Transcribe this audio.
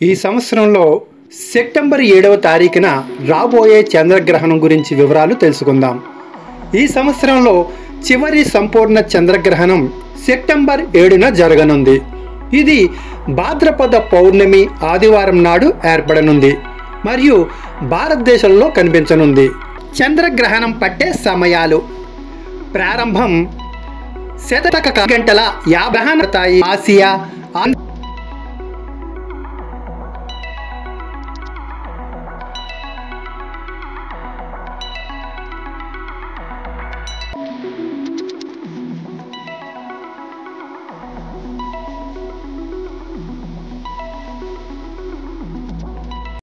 ఈ సంవత్సరంలో సెప్టెంబర్ 7వ తారీఖున రాబోయే చంద్రగ్రహణం గురించి వివరాలు తెలుసుకుందాం. ఈ సంవత్సరంలో చివరి సంపూర్ణ చంద్రగ్రహణం సెప్టెంబర్ 7న జరగనుంది. ఇది భాద్రపద పౌర్ణమి ఆదివారం నాడు ఏర్పడనుంది మరియు భారతదేశంలో కనిపించనుంది. చంద్రగ్రహణం పట్టే సమయాలు: ప్రారంభం శతక గంటల 50 ఆసియా,